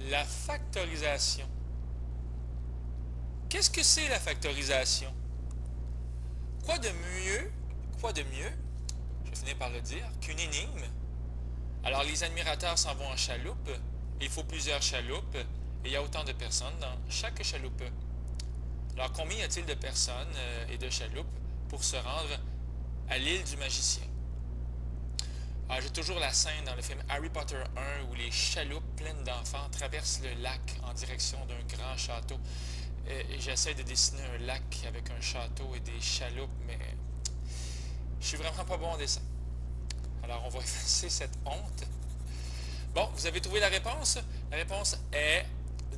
La factorisation. Qu'est-ce que c'est la factorisation? Quoi de mieux, je vais finir par le dire, qu'une énigme? Alors les admirateurs s'en vont en chaloupe, il faut plusieurs chaloupes, et il y a autant de personnes dans chaque chaloupe. Alors combien y a-t-il de personnes et de chaloupes pour se rendre à l'île du magicien? Alors, j'ai toujours la scène dans le film Harry Potter 1 où les chaloupes pleines d'enfants traversent le lac en direction d'un grand château. Et j'essaie de dessiner un lac avec un château et des chaloupes, mais je suis vraiment pas bon en dessin. Alors, on va effacer cette honte. Bon, vous avez trouvé la réponse? La réponse est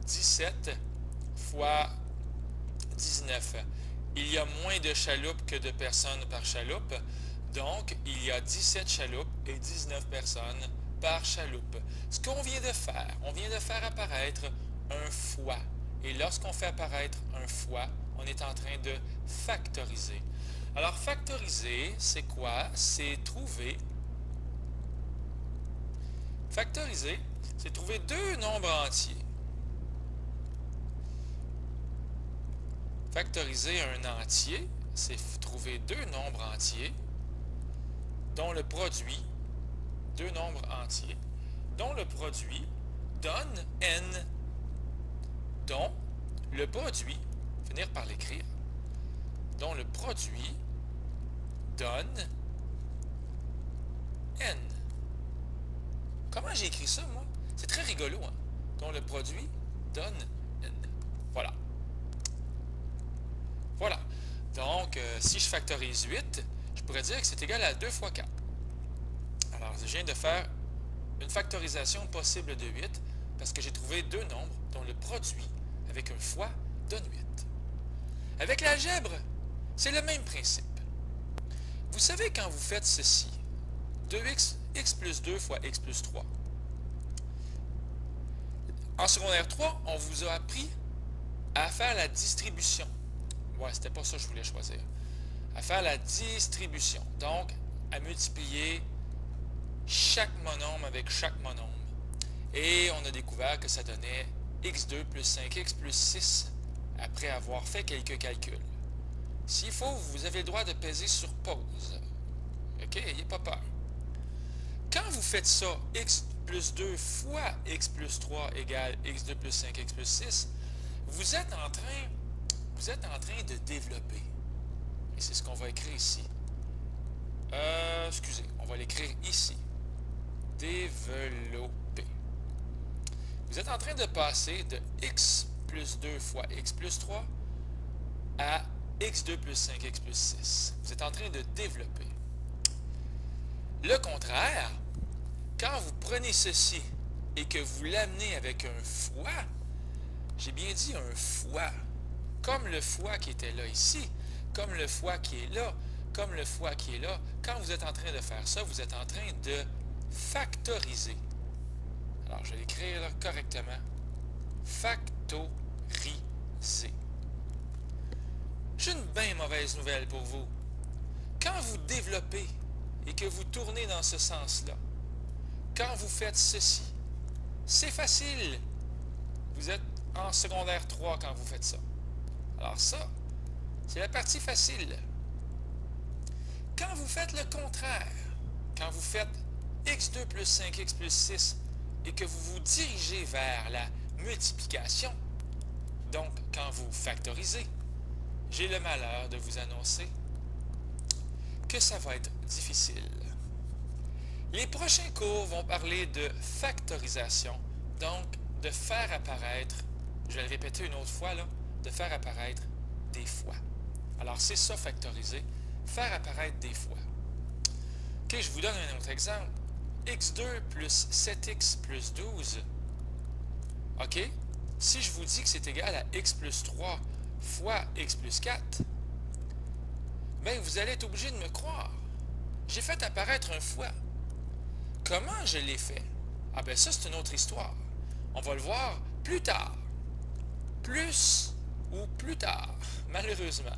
17 fois 19. Il y a moins de chaloupes que de personnes par chaloupe. Donc, il y a 17 chaloupes et 19 personnes par chaloupe. Ce qu'on vient de faire, on vient de faire apparaître un fois. Et lorsqu'on fait apparaître un fois, on est en train de factoriser. Alors, factoriser, c'est quoi? C'est trouver... Factoriser, c'est trouver deux nombres entiers. Factoriser un entier, c'est trouver deux nombres entiers dont le produit, deux nombres entiers, dont le produit donne n, dont le produit, finir par l'écrire, dont le produit donne n. Comment j'ai écrit ça, moi? C'est très rigolo, hein? Dont le produit donne n. Voilà. Voilà. Donc, si je factorise 8, je pourrais dire que c'est égal à 2 fois 4. Alors, je viens de faire une factorisation possible de 8 parce que j'ai trouvé deux nombres dont le produit avec un fois donne 8. Avec l'algèbre, c'est le même principe. Vous savez quand vous faites ceci, 2x, x plus 2 fois x plus 3. En secondaire 3, on vous a appris à faire la distribution. Ouais, c'était pas ça que je voulais choisir. À faire la distribution. Donc, à multiplier chaque monombre avec chaque monombre. Et on a découvert que ça donnait x2 plus 5x plus 6 après avoir fait quelques calculs. S'il faut, vous avez le droit de peser sur pause. OK? N'ayez pas peur. Quand vous faites ça, x plus 2 fois x plus 3 égale x2 plus 5x plus 6, vous êtes en train de développer. Et c'est ce qu'on va écrire ici. Excusez, on va l'écrire ici. Développer. Vous êtes en train de passer de x plus 2 fois x plus 3 à x2 plus 5x plus 6. Vous êtes en train de développer. Le contraire, quand vous prenez ceci et que vous l'amenez avec un fois, j'ai bien dit un fois, comme le fois qui était là ici, comme le fois qui est là, comme le fois qui est là, quand vous êtes en train de faire ça, vous êtes en train de factoriser. Alors, je vais l'écrire là correctement. Factoriser. J'ai une bien mauvaise nouvelle pour vous. Quand vous développez et que vous tournez dans ce sens-là, quand vous faites ceci, c'est facile. Vous êtes en secondaire 3 quand vous faites ça. Alors ça, c'est la partie facile. Quand vous faites le contraire, quand vous faites x2 plus 5x plus 6 et que vous vous dirigez vers la multiplication, donc quand vous factorisez, j'ai le malheur de vous annoncer que ça va être difficile. Les prochains cours vont parler de factorisation, donc de faire apparaître, je vais le répéter une autre fois, là, de faire apparaître des fois. Alors, c'est ça, factoriser, faire apparaître des fois. OK, je vous donne un autre exemple. x2 plus 7x plus 12. OK, si je vous dis que c'est égal à x plus 3 fois x plus 4, bien, vous allez être obligé de me croire. J'ai fait apparaître un fois. Comment je l'ai fait? Ah ben ça, c'est une autre histoire. On va le voir plus tard. Plus ou plus tard, malheureusement.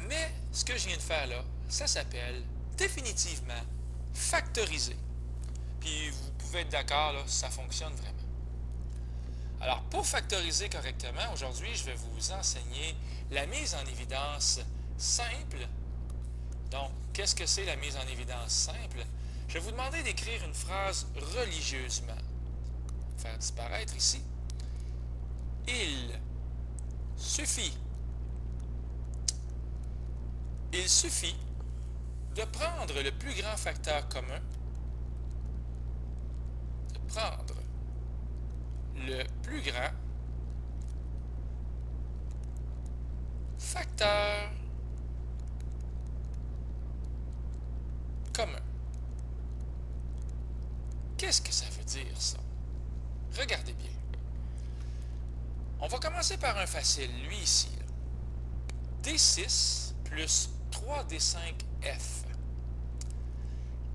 Mais ce que je viens de faire là, ça s'appelle définitivement factoriser. Puis vous pouvez être d'accord, là, ça fonctionne vraiment. Alors, pour factoriser correctement, aujourd'hui, je vais vous enseigner la mise en évidence simple. Donc, qu'est-ce que c'est la mise en évidence simple? Je vais vous demander d'écrire une phrase religieusement. Faire disparaître ici. Il suffit. Il suffit de prendre le plus grand facteur commun, de prendre le plus grand facteur commun. Qu'est-ce que ça veut dire, ça? Regardez bien. On va commencer par un facile, lui ici. D6 plus 3D5F.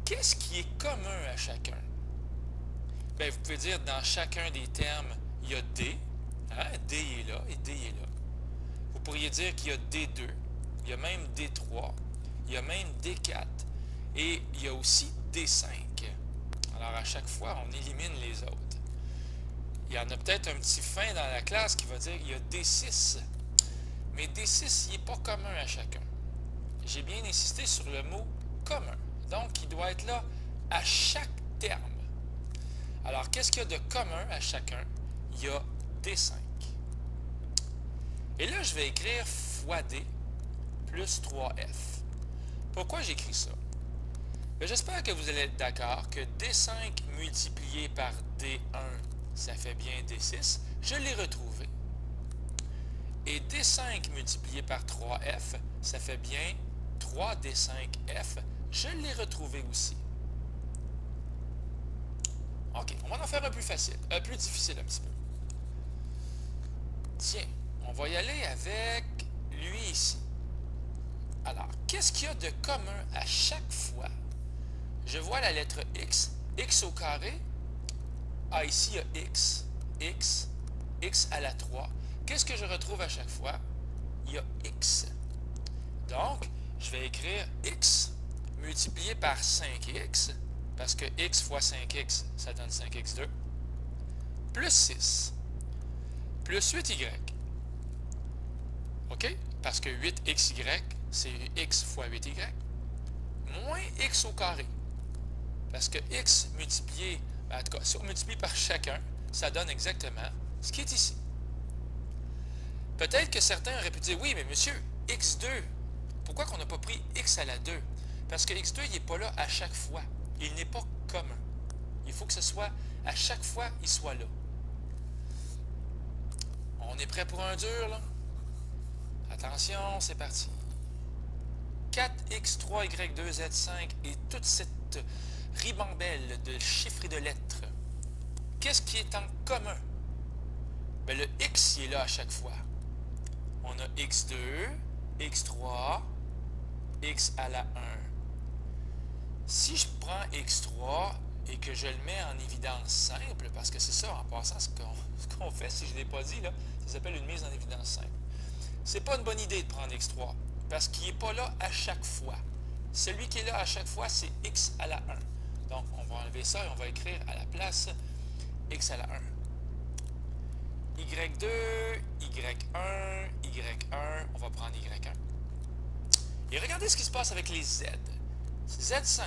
Qu'est-ce qui est commun à chacun? Bien, vous pouvez dire dans chacun des termes, il y a D. Hein? D est là et D est là. Vous pourriez dire qu'il y a D2, il y a même D3, il y a même D4 et il y a aussi D5. Alors, à chaque fois, on élimine les autres. Il y en a peut-être un petit fin dans la classe qui va dire qu'il y a D6. Mais D6, il n'est pas commun à chacun. J'ai bien insisté sur le mot commun. Donc, il doit être là à chaque terme. Alors, qu'est-ce qu'il y a de commun à chacun? Il y a D5. Et là, je vais écrire fois D plus 3F. Pourquoi j'écris ça? Bien, j'espère que vous allez être d'accord que D5 multiplié par D1, ça fait bien D6. Je l'ai retrouvé. Et D5 multiplié par 3F, ça fait bien 3D5F. Je l'ai retrouvé aussi. OK, on va en faire un plus facile, plus difficile un petit peu. Tiens, on va y aller avec lui ici. Alors, qu'est-ce qu'il y a de commun à chaque fois? Je vois la lettre X, X au carré. Ah, ici, il y a X, X, X à la 3. Qu'est-ce que je retrouve à chaque fois? Il y a X. Donc, je vais écrire X multiplié par 5X, parce que X fois 5X, ça donne 5X2, plus 6, plus 8Y. OK? Parce que 8XY, c'est X fois 8Y, moins X au carré. Parce que X multiplié, en tout cas, si on multiplie par chacun, ça donne exactement ce qui est ici. Peut-être que certains auraient pu dire, oui, mais monsieur, X2, pourquoi qu'on n'a pas pris X à la 2? Parce que X2, il n'est pas là à chaque fois. Il n'est pas commun. Il faut que ce soit, à chaque fois, il soit là. On est prêt pour un dur, là? Attention, c'est parti. 4x3y2z5 et toute cette ribambelle de chiffres et de lettres. Qu'est-ce qui est en commun? Bien, le x, il est là à chaque fois. On a x2, x3, x à la 1. Si je prends x3 et que je le mets en évidence simple, parce que c'est ça, en passant, ce qu'on fait, si je ne l'ai pas dit, là, ça s'appelle une mise en évidence simple. C'est pas une bonne idée de prendre x3, parce qu'il n'est pas là à chaque fois. Celui qui est là à chaque fois, c'est x à la 1. Donc, on va enlever ça et on va écrire à la place x à la 1. Y2, Y1, Y1, on va prendre Y1. Et regardez ce qui se passe avec les Z. Z5,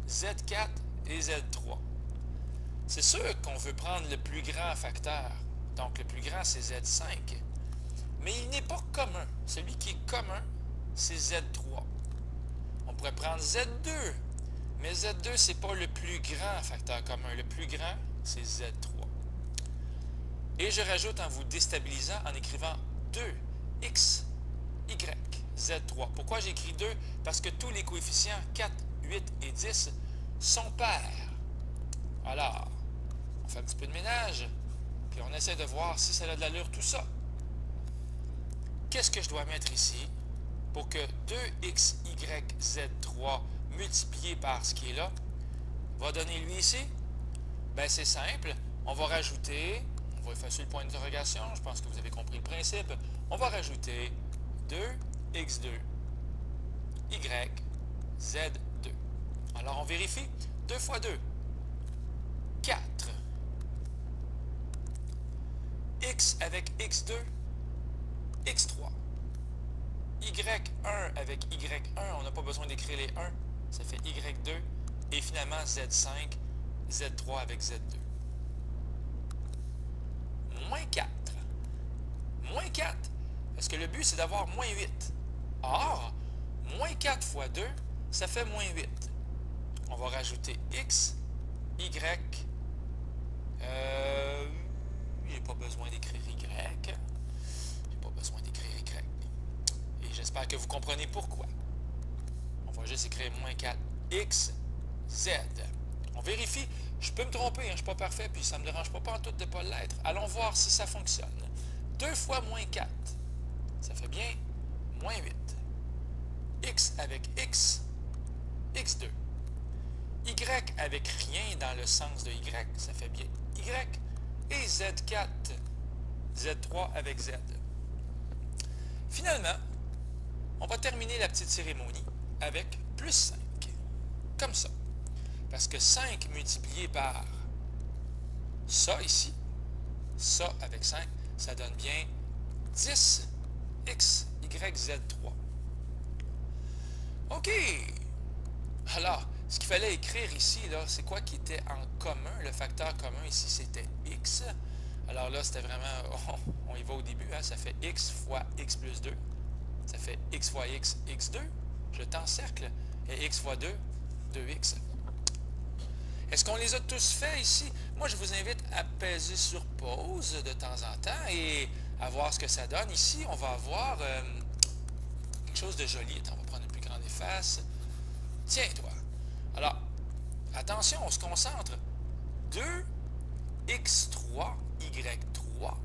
Z4 et Z3. C'est sûr qu'on veut prendre le plus grand facteur. Donc, le plus grand, c'est Z5. Mais il n'est pas commun. Celui qui est commun, c'est Z3. On pourrait prendre Z2. Mais Z2, ce n'est pas le plus grand facteur commun. Le plus grand, c'est Z3. Et je rajoute en vous déstabilisant en écrivant 2x, y, z3. Pourquoi j'écris 2? Parce que tous les coefficients 4, 8 et 10 sont pairs. Alors, on fait un petit peu de ménage, puis on essaie de voir si ça a de l'allure tout ça. Qu'est-ce que je dois mettre ici pour que 2x, y, z3 multiplié par ce qui est là va donner lui ici? Bien, c'est simple. On va rajouter... On va effacer le point d'interrogation, je pense que vous avez compris le principe. On va rajouter 2x2, y, z2. Alors, on vérifie. 2 fois 2, 4. X avec X2, X3. Y1 avec Y1, on n'a pas besoin d'écrire les 1, ça fait Y2. Et finalement, Z5, Z3 avec Z2. Moins 4. Moins 4, parce que le but, c'est d'avoir moins 8. Or, moins 4 fois 2, ça fait moins 8. On va rajouter X, Y. J'ai pas besoin d'écrire Y. J'ai pas besoin d'écrire Y. Et j'espère que vous comprenez pourquoi. On va juste écrire moins 4, X, Z. On vérifie. Je peux me tromper, hein, je ne suis pas parfait, puis ça ne me dérange pas en tout de ne pas l'être. Allons voir si ça fonctionne. 2 fois moins 4, ça fait bien moins 8. X avec X, X2. Y avec rien dans le sens de Y, ça fait bien Y. Et Z4, Z3 avec Z. Finalement, on va terminer la petite cérémonie avec plus 5. Comme ça. Parce que 5 multiplié par ça ici, ça avec 5, ça donne bien 10 X, Y, Z3. OK. Alors, ce qu'il fallait écrire ici, là, c'est quoi qui était en commun? Le facteur commun ici, c'était X. Alors là, c'était vraiment, on y va au début, hein, ça fait X fois X plus 2. Ça fait X fois X, X2. Je t'encercle. Et X fois 2, 2X. Est-ce qu'on les a tous faits ici? Moi, je vous invite à peser sur pause de temps en temps et à voir ce que ça donne. Ici, on va avoir quelque chose de joli. Attends, on va prendre une plus grande efface. Tiens-toi. Alors, attention, on se concentre. 2x3, y3.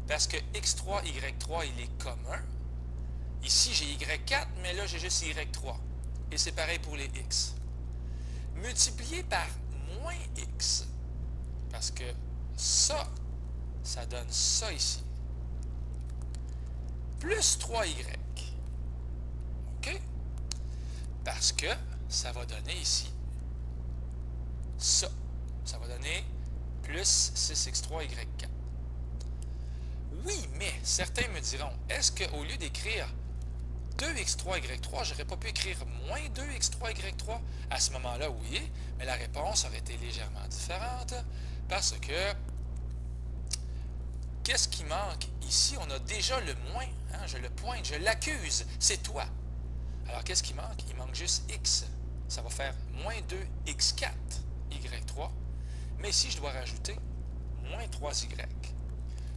Parce que x3, y3, il est commun. Ici, j'ai y4, mais là, j'ai juste y3. Et c'est pareil pour les x. Multiplié par moins x. Parce que ça donne ça ici. Plus 3y. OK? Parce que ça va donner ici ça. Ça va donner plus 6x3, y4. Oui, mais certains me diront, est-ce qu'au lieu d'écrire 2x3, y3, j'aurais pas pu écrire moins 2x3, y3? À ce moment-là, oui, mais la réponse aurait été légèrement différente parce que qu'est-ce qui manque? Ici, on a déjà le moins, hein, je le pointe, je l'accuse, c'est toi. Alors, qu'est-ce qui manque? Il manque juste x. Ça va faire moins 2x4, y3. Mais ici, je dois rajouter moins 3y.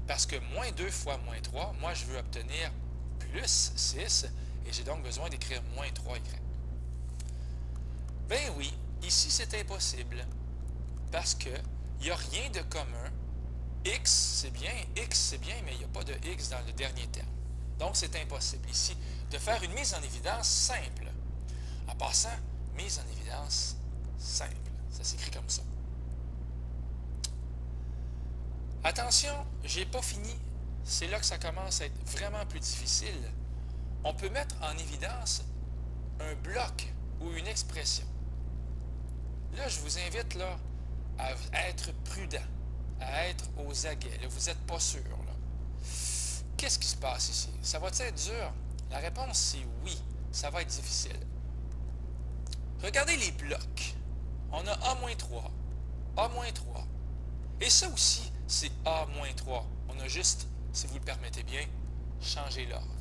Parce que moins 2 fois moins 3, moi, je veux obtenir plus 6, et j'ai donc besoin d'écrire moins 3y. Ben oui, ici, c'est impossible. Parce qu'il n'y a rien de commun. X, c'est bien, mais il n'y a pas de x dans le dernier terme. Donc, c'est impossible ici de faire une mise en évidence simple. En passant, mise en évidence simple. Ça s'écrit comme ça. Attention, j'ai pas fini. C'est là que ça commence à être vraiment plus difficile. On peut mettre en évidence un bloc ou une expression. Là, je vous invite là, à être prudent, à être aux aguets. Là, vous n'êtes pas sûr. Là. Qu'est-ce qui se passe ici? Ça va être dur? La réponse, c'est oui. Ça va être difficile. Regardez les blocs. On a A-3, A-3. Et ça aussi, c'est A-3. On a juste, si vous le permettez bien, changé l'ordre.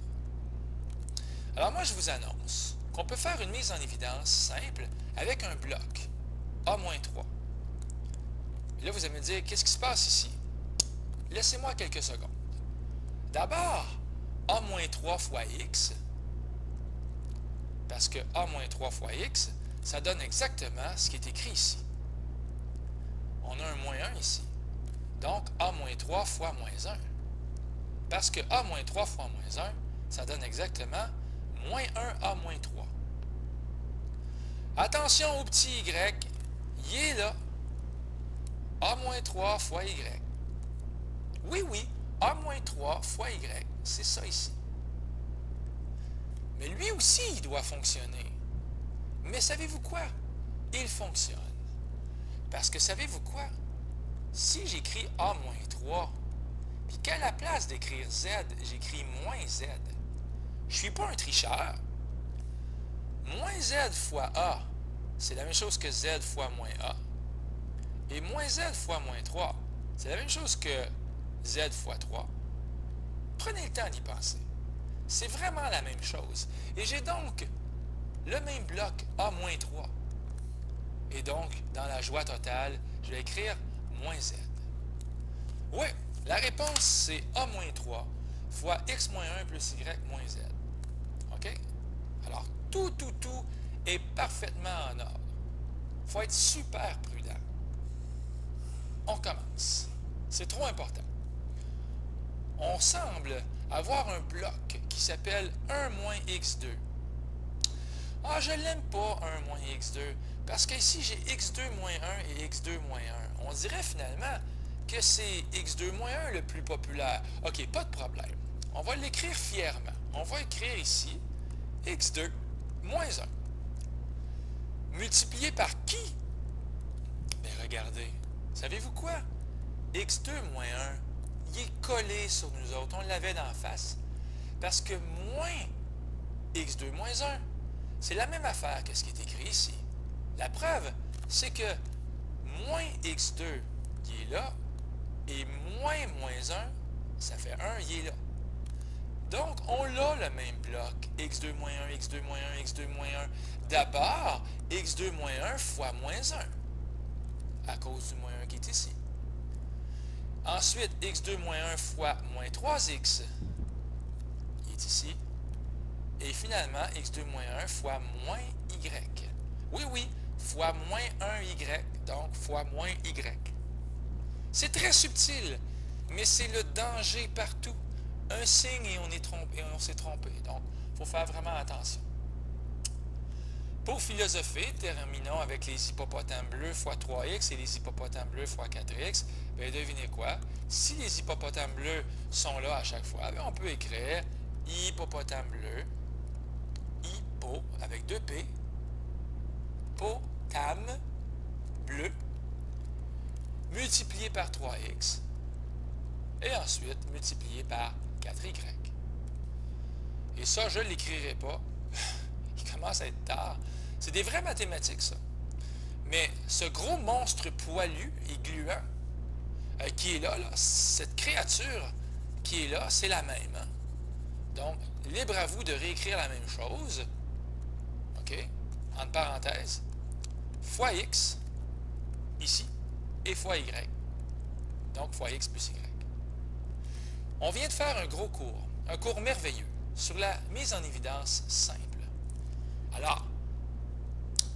Alors moi, je vous annonce qu'on peut faire une mise en évidence simple avec un bloc A-3. Et là, vous allez me dire, qu'est-ce qui se passe ici? Laissez-moi quelques secondes. D'abord, A-3 fois x, parce que A-3 fois x, ça donne exactement ce qui est écrit ici. On a un moins 1 ici. Donc, A-3 fois moins 1. Parce que A-3 fois moins 1, ça donne exactement moins 1 A-3. Attention au petit y, il est là. A-3 fois y. Oui, A-3 fois y, c'est ça ici. Mais lui aussi, il doit fonctionner. Mais savez-vous quoi? Il fonctionne. Parce que savez-vous quoi? Si j'écris A-3, Puis qu'à la place d'écrire Z, j'écris moins Z. Je ne suis pas un tricheur. Moins Z fois A, c'est la même chose que Z fois moins A. Et moins Z fois moins 3, c'est la même chose que Z fois 3. Prenez le temps d'y penser. C'est vraiment la même chose. Et j'ai donc le même bloc A moins 3. Et donc, dans la joie totale, je vais écrire moins Z. Oui, la réponse, c'est A moins 3 fois X moins 1 plus Y moins Z. OK? Alors, tout est parfaitement en ordre. Il faut être super prudent. On commence. C'est trop important. On semble avoir un bloc qui s'appelle 1 moins x2. Ah, je l'aime pas, 1 moins x2, parce qu'ici, j'ai x2 moins 1 et x2 moins 1. On dirait finalement que c'est x2 moins 1 le plus populaire. OK, pas de problème. On va l'écrire fièrement. On va écrire ici x2 moins 1. Multiplié par qui? Bien, regardez. Savez-vous quoi? x2 moins 1, il est collé sur nous autres. On l'avait d'en face. Parce que moins x2 moins 1, c'est la même affaire que ce qui est écrit ici. La preuve, c'est que moins x2, il est là, et moins 1, ça fait 1, il est là. Donc, on a le même bloc, x2 moins 1, x2 moins 1, x2 moins 1. D'abord, x2 moins 1 fois moins 1, à cause du moins 1 qui est ici. Ensuite, x2 moins 1 fois moins 3x, qui est ici. Et finalement, x2 moins 1 fois moins y. Oui, fois moins 1y, donc fois moins y. C'est très subtil, mais c'est le danger partout. Un signe et on s'est trompé. Donc, il faut faire vraiment attention. Pour philosopher, terminons avec les hippopotames bleus fois 3x et les hippopotames bleus fois 4x. Bien, devinez quoi? Si les hippopotames bleus sont là à chaque fois, bien, on peut écrire hippopotame bleu, hippo avec 2P, potame bleu, multiplié par 3x, et ensuite multiplié par 4y. Et ça, je ne l'écrirai pas. Il commence à être tard. C'est des vraies mathématiques, ça. Mais ce gros monstre poilu et gluant qui est là, cette créature qui est là, c'est la même. Hein? Donc, libre à vous de réécrire la même chose. OK? Entre parenthèses. Fois x, ici, et fois y. Donc, fois x plus y. On vient de faire un cours merveilleux, sur la mise en évidence simple. Alors,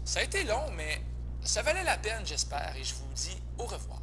ça a été long, mais ça valait la peine, j'espère, et je vous dis au revoir.